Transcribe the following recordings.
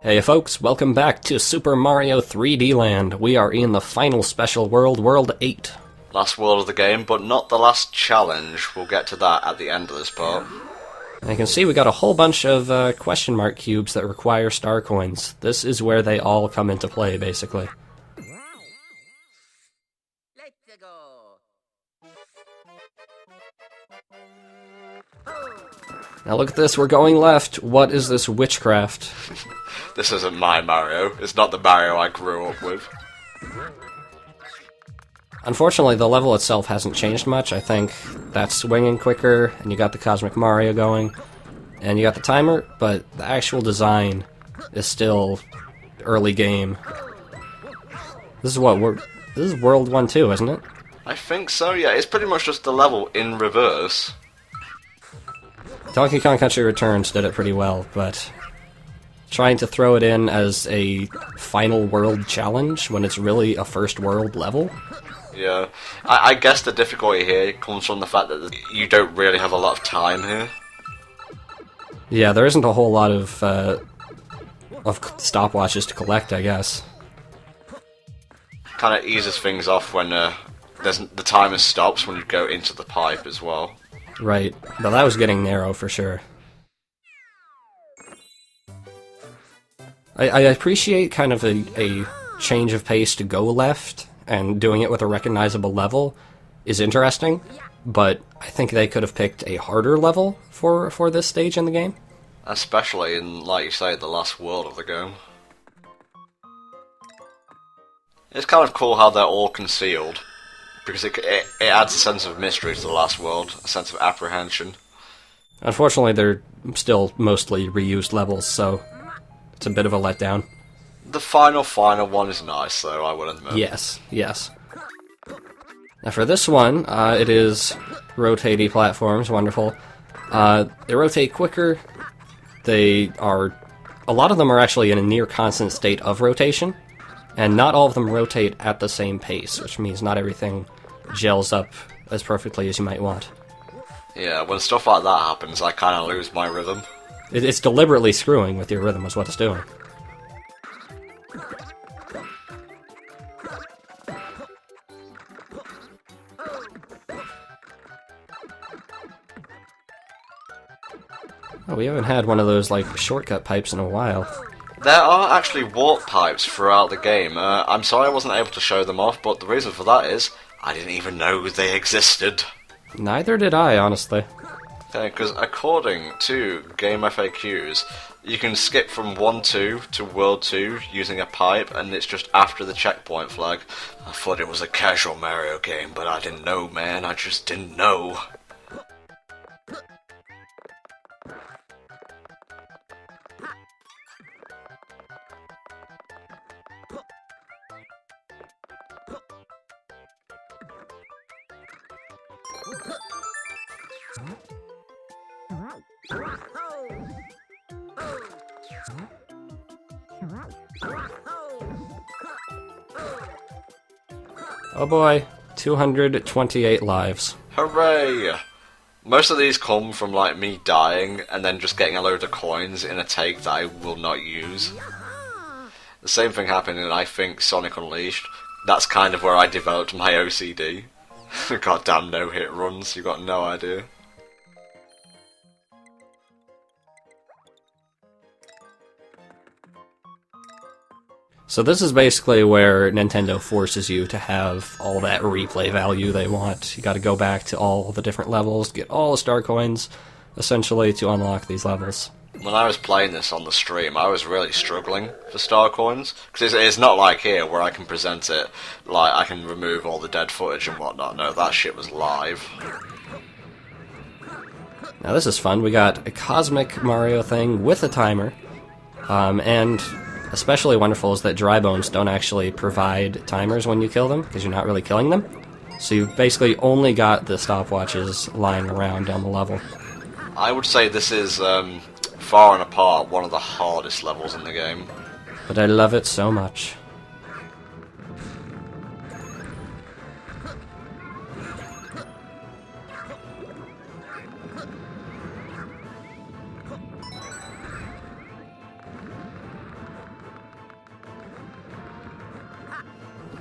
Hey folks, welcome back to Super Mario 3D Land. We are in the final special world, World 8. Last world of the game, but not the last challenge. We'll get to that at the end of this part. And you can see we got a whole bunch of question mark cubes that require star coins. This is where they all come into play, basically. Let's go. Now look at this, we're going left. What is this witchcraft? This isn't my Mario. It's not the Mario I grew up with. Unfortunately, the level itself hasn't changed much. I think that's swinging quicker, and you got the Cosmic Mario going, and you got the timer, but the actual design is still early game. This is this is World 1 too, isn't it? I think so, yeah. It's pretty much just the level in reverse. Donkey Kong Country Returns did it pretty well, but trying to throw it in as a final world challenge when it's really a first world level? Yeah. I guess the difficulty here comes from the fact that you don't really have a lot of time here. Yeah, there isn't a whole lot of stopwatches to collect, I guess. Kind of eases things off when the timer stops when you go into the pipe as well. Right, but that was getting narrow for sure. I appreciate kind of a change of pace to go left, and doing it with a recognizable level is interesting, but I think they could have picked a harder level for this stage in the game. Especially in, like you say, the last world of the game. It's kind of cool how they're all concealed, because it adds a sense of mystery to the last world, a sense of apprehension. Unfortunately, they're still mostly reused levels, so it's a bit of a letdown. The final one is nice, though, I will admit. Yes, yes. Now for this one, it is rotatey platforms, wonderful. They rotate quicker. A lot of them are actually in a near constant state of rotation, and not all of them rotate at the same pace, which means not everything gels up as perfectly as you might want. Yeah, when stuff like that happens, I kind of lose my rhythm. It's deliberately screwing with your rhythm is what it's doing. Oh, we haven't had one of those, like, shortcut pipes in a while. There are actually warp pipes throughout the game. I'm sorry I wasn't able to show them off, but the reason for that is I didn't even know they existed. Neither did I, honestly. Okay, because according to Game FAQs, you can skip from 1-2 to World 2 using a pipe, and it's just after the checkpoint flag. I thought it was a casual Mario game, but I didn't know, man. I just didn't know. Oh boy, 228 lives. Hooray! Most of these come from like me dying and then just getting a load of coins in a take that I will not use. The same thing happened in, I think, Sonic Unleashed. That's kind of where I developed my OCD. Goddamn no-hit runs, you got no idea. So this is basically where Nintendo forces you to have all that replay value they want. You gotta go back to all the different levels, get all the star coins, essentially, to unlock these levels. When I was playing this on the stream, I was really struggling for star coins, because it's not like here where I can present it, like I can remove all the dead footage and whatnot. No, that shit was live. Now this is fun. We got a Cosmic Mario thing with a timer, and especially wonderful is that dry bones don't actually provide timers when you kill them, because you're not really killing them. So you've basically only got the stopwatches lying around down the level. I would say this is, far and apart, one of the hardest levels in the game. But I love it so much.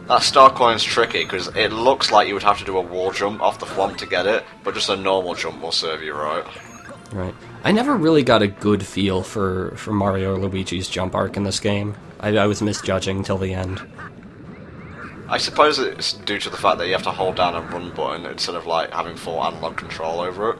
That star coin's tricky because it looks like you would have to do a wall jump off the thwomp to get it, but just a normal jump will serve you right. Right. I never really got a good feel for Mario or Luigi's jump arc in this game. I was misjudging till the end. I suppose it's due to the fact that you have to hold down a run button instead of like having full analog control over it.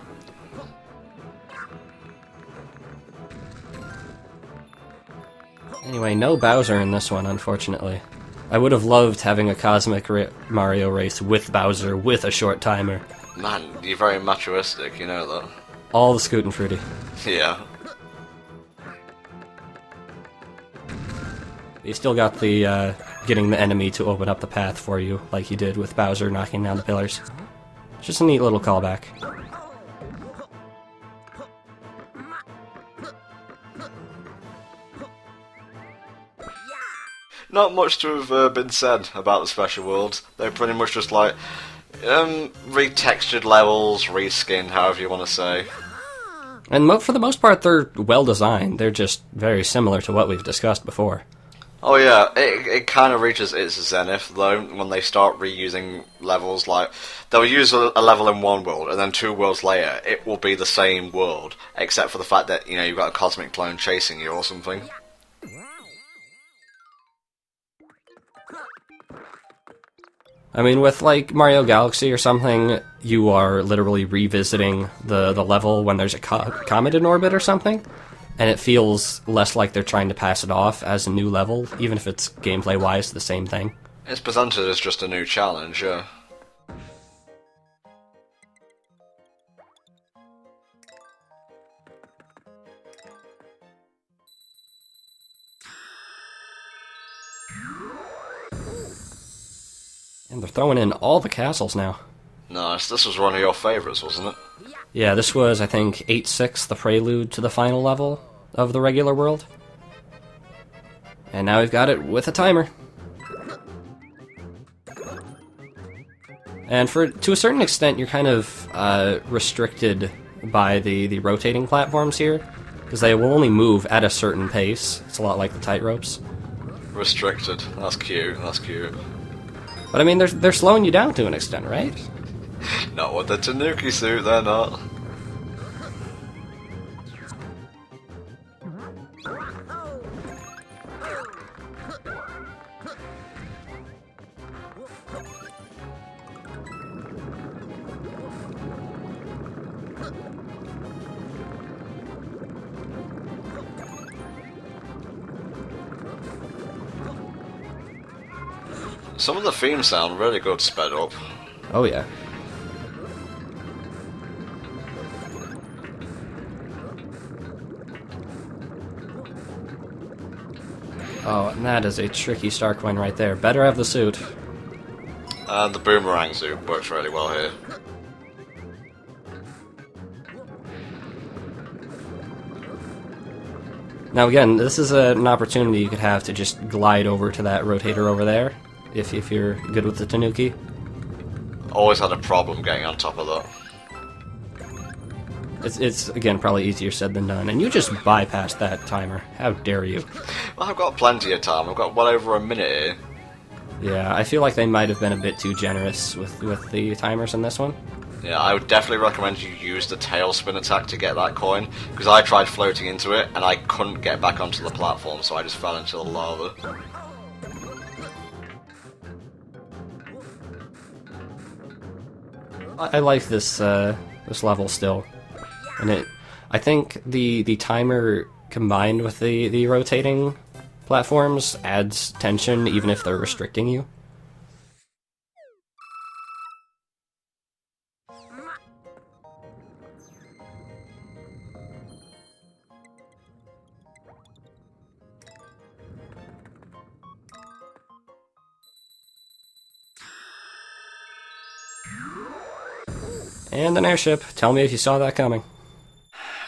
Anyway, no Bowser in this one, unfortunately. I would have loved having a Cosmic Mario race with Bowser with a short timer. Man, you're very machoistic, you know that. All the Scootin' Fruity. Yeah. You still got the, getting the enemy to open up the path for you, like you did with Bowser knocking down the pillars. Just a neat little callback. Not much to have been said about the special worlds. They're pretty much just like, retextured levels, reskinned, however you want to say. And for the most part, they're well designed. They're just very similar to what we've discussed before. Oh yeah, it kind of reaches its zenith though when they start reusing levels. Like they'll use a level in one world, and then 2 worlds later, it will be the same world, except for the fact that you've got a cosmic clone chasing you or something. I mean, with, like, Mario Galaxy or something, you are literally revisiting the level when there's a comet in orbit or something, and it feels less like they're trying to pass it off as a new level, even if it's gameplay-wise the same thing. It's presented as just a new challenge, yeah. And they're throwing in all the castles now. Nice, this was one of your favourites, wasn't it? Yeah, this was, I think, 8-6, the prelude to the final level of the regular world. And now we've got it with a timer. And to a certain extent, you're kind of restricted by the rotating platforms here, because they will only move at a certain pace. It's a lot like the tight ropes. Restricted, that's cute, that's cute. But I mean, they're slowing you down to an extent, right? Not with the Tanuki suit, they're not. Some of the themes sound really good sped up. Oh yeah. Oh, and that is a tricky star coin right there. Better have the suit. And the boomerang suit works really well here. Now again, this is an opportunity you could have to just glide over to that rotator over there, if you're good with the Tanuki. Always had a problem getting on top of that. It's again, probably easier said than done, and you just bypassed that timer. How dare you? Well, I've got plenty of time. I've got well over a minute here. Yeah, I feel like they might have been a bit too generous with the timers in this one. Yeah, I would definitely recommend you use the tailspin attack to get that coin, because I tried floating into it, and I couldn't get back onto the platform, so I just fell into the lava. I like this this level still, and I think the timer combined with the rotating platforms adds tension even if they're restricting you. And an airship. Tell me if you saw that coming.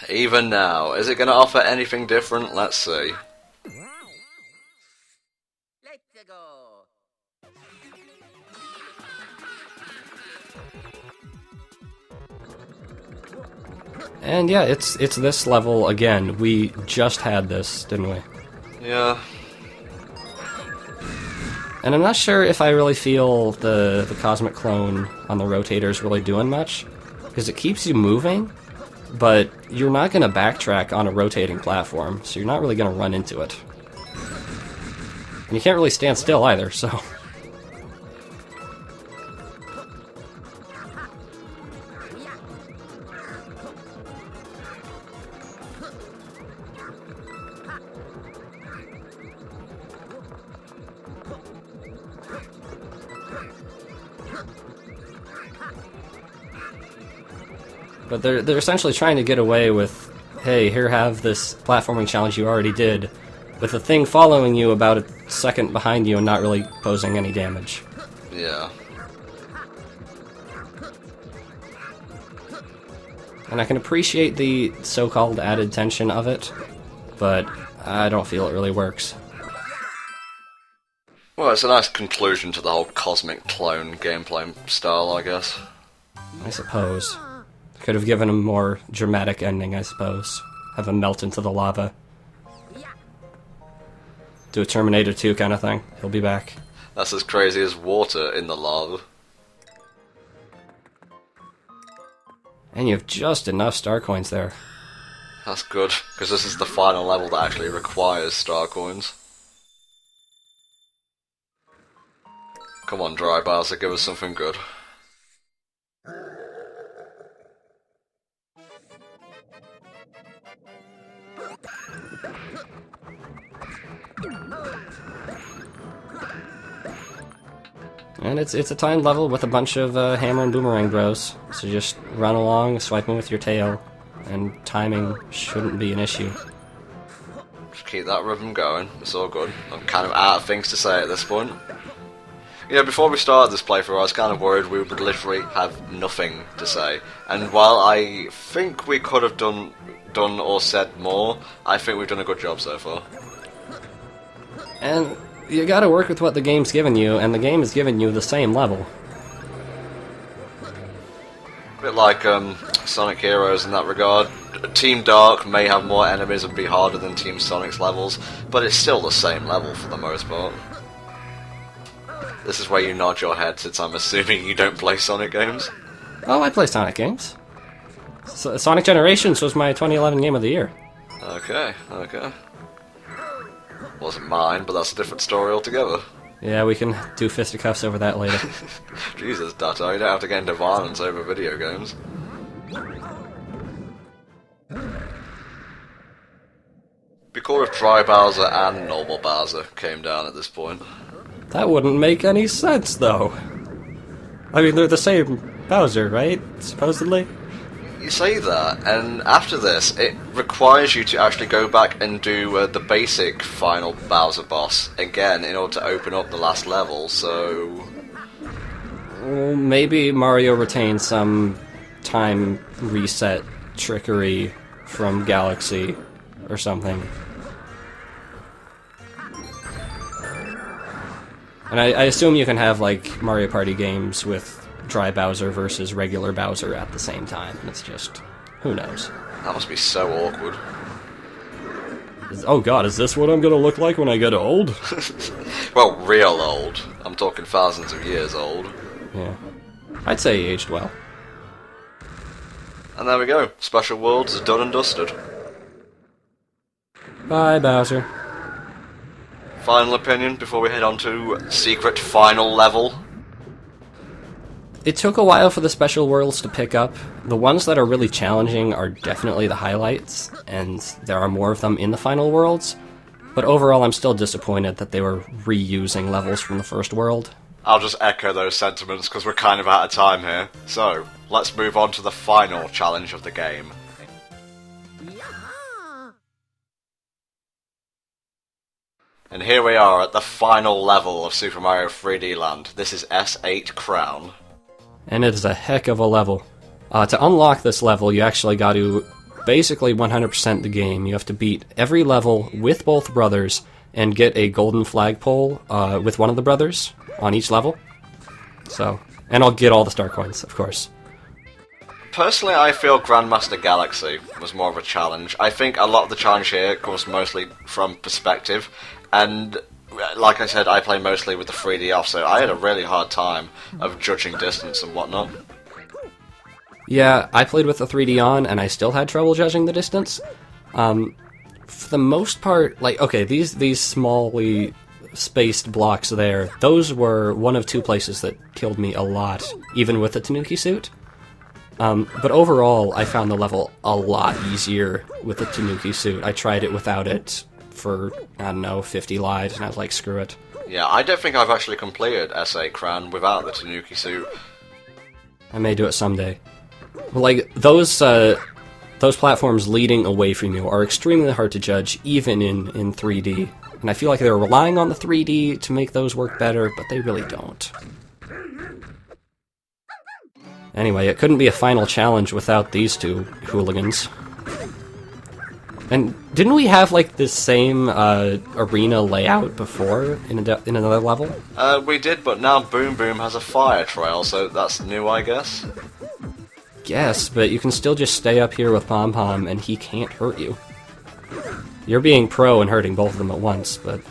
Even now, is it going to offer anything different? Let's see. Let's go. And yeah, it's this level again. We just had this, didn't we? Yeah. And I'm not sure if I really feel the Cosmic Clone on the rotator is really doing much, because it keeps you moving, but you're not going to backtrack on a rotating platform, so you're not really going to run into it. And you can't really stand still either, so... But they're essentially trying to get away with, hey, here, have this platforming challenge you already did, with the thing following you about a second behind you and not really posing any damage. Yeah. And I can appreciate the so-called added tension of it, but I don't feel it really works. Well, it's a nice conclusion to the whole Cosmic Clone gameplay style, I guess. I suppose. Could have given him a more dramatic ending, I suppose. Have him melt into the lava. Do a Terminator 2 kind of thing. He'll be back. That's as crazy as water in the lava. And you have just enough star coins there. That's good, because this is the final level that actually requires star coins. Come on, Dry Bowser, give us something good. And it's a timed level with a bunch of hammer and boomerang bros. So just run along, swiping with your tail, and timing shouldn't be an issue. Just keep that rhythm going, it's all good. I'm kind of out of things to say at this point. You know, before we started this playthrough, I was kind of worried we would literally have nothing to say. And while I think we could have done or said more, I think we've done a good job so far. And you gotta work with what the game's given you, and the game has given you the same level. A bit like Sonic Heroes in that regard. Team Dark may have more enemies and be harder than Team Sonic's levels, but it's still the same level for the most part. This is where you nod your head, since I'm assuming you don't play Sonic games. Oh, I play Sonic games. Sonic Generations was my 2011 Game of the Year. Okay. Wasn't mine, but that's a different story altogether. Yeah, we can do fisticuffs over that later. Jesus, Datai, you don't have to get into violence over video games. Be cool if Dry Bowser and Normal Bowser came down at this point. That wouldn't make any sense, though. I mean, they're the same Bowser, right? Supposedly? You say that, and after this, it requires you to actually go back and do the basic final Bowser boss again in order to open up the last level, so... Well, maybe Mario retains some time reset trickery from Galaxy or something. And I assume you can have, like, Mario Party games with Dry Bowser versus regular Bowser at the same time. It's just... who knows? That must be so awkward. Oh god, is this what I'm gonna look like when I get old? Well, real old. I'm talking thousands of years old. Yeah. I'd say he aged well. And there we go. Special Worlds is done and dusted. Bye, Bowser. Final opinion before we head on to secret final level? It took a while for the special worlds to pick up. The ones that are really challenging are definitely the highlights, and there are more of them in the final worlds. But overall, I'm still disappointed that they were reusing levels from the first world. I'll just echo those sentiments because we're kind of out of time here. So, let's move on to the final challenge of the game. And here we are at the final level of Super Mario 3D Land. This is S-8 Crown. And it is a heck of a level. To unlock this level, you actually got to basically 100% the game. You have to beat every level with both brothers and get a golden flagpole with one of the brothers on each level. So, and I'll get all the star coins, of course. Personally, I feel Grandmaster Galaxy was more of a challenge. I think a lot of the challenge here comes mostly from perspective, and like I said, I play mostly with the 3D off, so I had a really hard time of judging distance and whatnot. Yeah, I played with the 3D on, and I still had trouble judging the distance. For the most part, like, okay, these smallly spaced blocks there, those were one of two places that killed me a lot, even with the Tanuki suit. But overall, I found the level a lot easier with the Tanuki suit. I tried it without it for, I don't know, 50 lives, and I was like, screw it. Yeah, I don't think I've actually completed S-8 Crown without the Tanuki suit. I may do it someday. Like, those platforms leading away from you are extremely hard to judge, even in 3D. And I feel like they're relying on the 3D to make those work better, but they really don't. Anyway, it couldn't be a final challenge without these two hooligans. And didn't we have, like, this same arena layout before in another level? We did, but now Boom Boom has a fire trail, so that's new, I guess. Yes, but you can still just stay up here with Pom Pom and he can't hurt you. You're being pro and hurting both of them at once, but...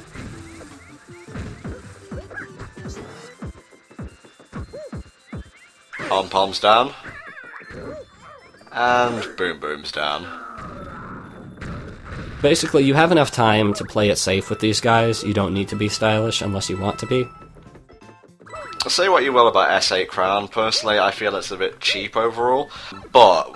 Pom Pom's down. And Boom Boom's down. Basically, you have enough time to play it safe with these guys. You don't need to be stylish unless you want to be. Say what you will about S-8 Crown, personally I feel it's a bit cheap overall, but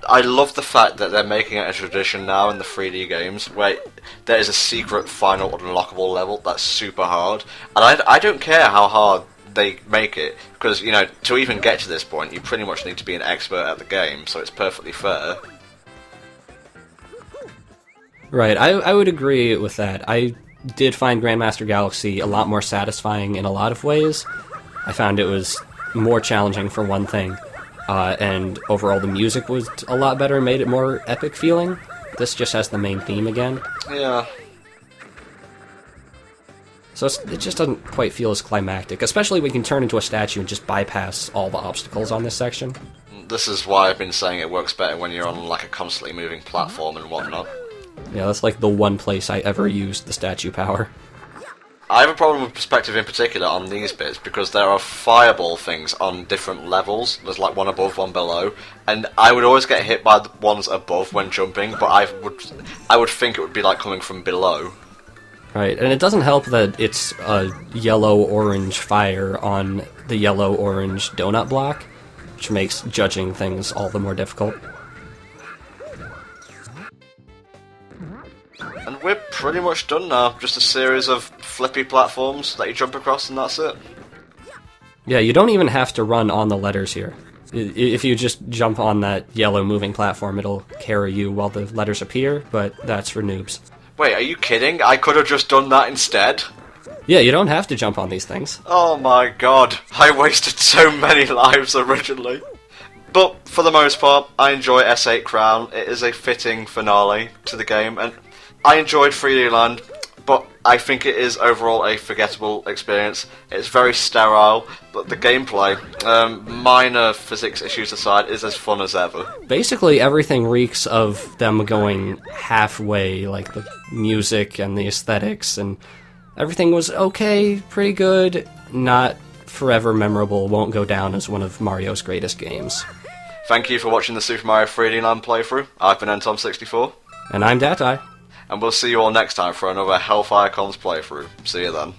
I love the fact that they're making it a tradition now in the 3D games, where there is a secret final unlockable level that's super hard, and I don't care how hard they make it, because, you know, to even get to this point you pretty much need to be an expert at the game, so it's perfectly fair. Right, I would agree with that. I did find Grandmaster Galaxy a lot more satisfying in a lot of ways. I found it was more challenging for one thing, and overall the music was a lot better, made it more epic feeling. This just has the main theme again. Yeah. So it just doesn't quite feel as climactic, especially when you can turn into a statue and just bypass all the obstacles on this section. This is why I've been saying it works better when you're on like a constantly moving platform and whatnot. Yeah, that's like the one place I ever used the statue power. I have a problem with perspective in particular on these bits, because there are fireball things on different levels. There's like one above, one below, and I would always get hit by the ones above when jumping, but I would think it would be like coming from below. Right, and it doesn't help that it's a yellow-orange fire on the yellow-orange donut block, which makes judging things all the more difficult. And we're pretty much done now. Just a series of flippy platforms that you jump across and that's it. Yeah, you don't even have to run on the letters here. If you just jump on that yellow moving platform, it'll carry you while the letters appear, but that's for noobs. Wait, are you kidding? I could have just done that instead? Yeah, you don't have to jump on these things. Oh my god, I wasted so many lives originally. But for the most part, I enjoy S-8 Crown. It is a fitting finale to the game, and I enjoyed 3D Land, but I think it is overall a forgettable experience. It's very sterile, but the gameplay, minor physics issues aside, is as fun as ever. Basically, everything reeks of them going halfway, like the music and the aesthetics, and everything was okay, pretty good, not forever memorable, won't go down as one of Mario's greatest games. Thank you for watching the Super Mario 3D Land playthrough. I've been NTom64. And I'm Datai. And we'll see you all next time for another Hellfire Comms playthrough. See you then.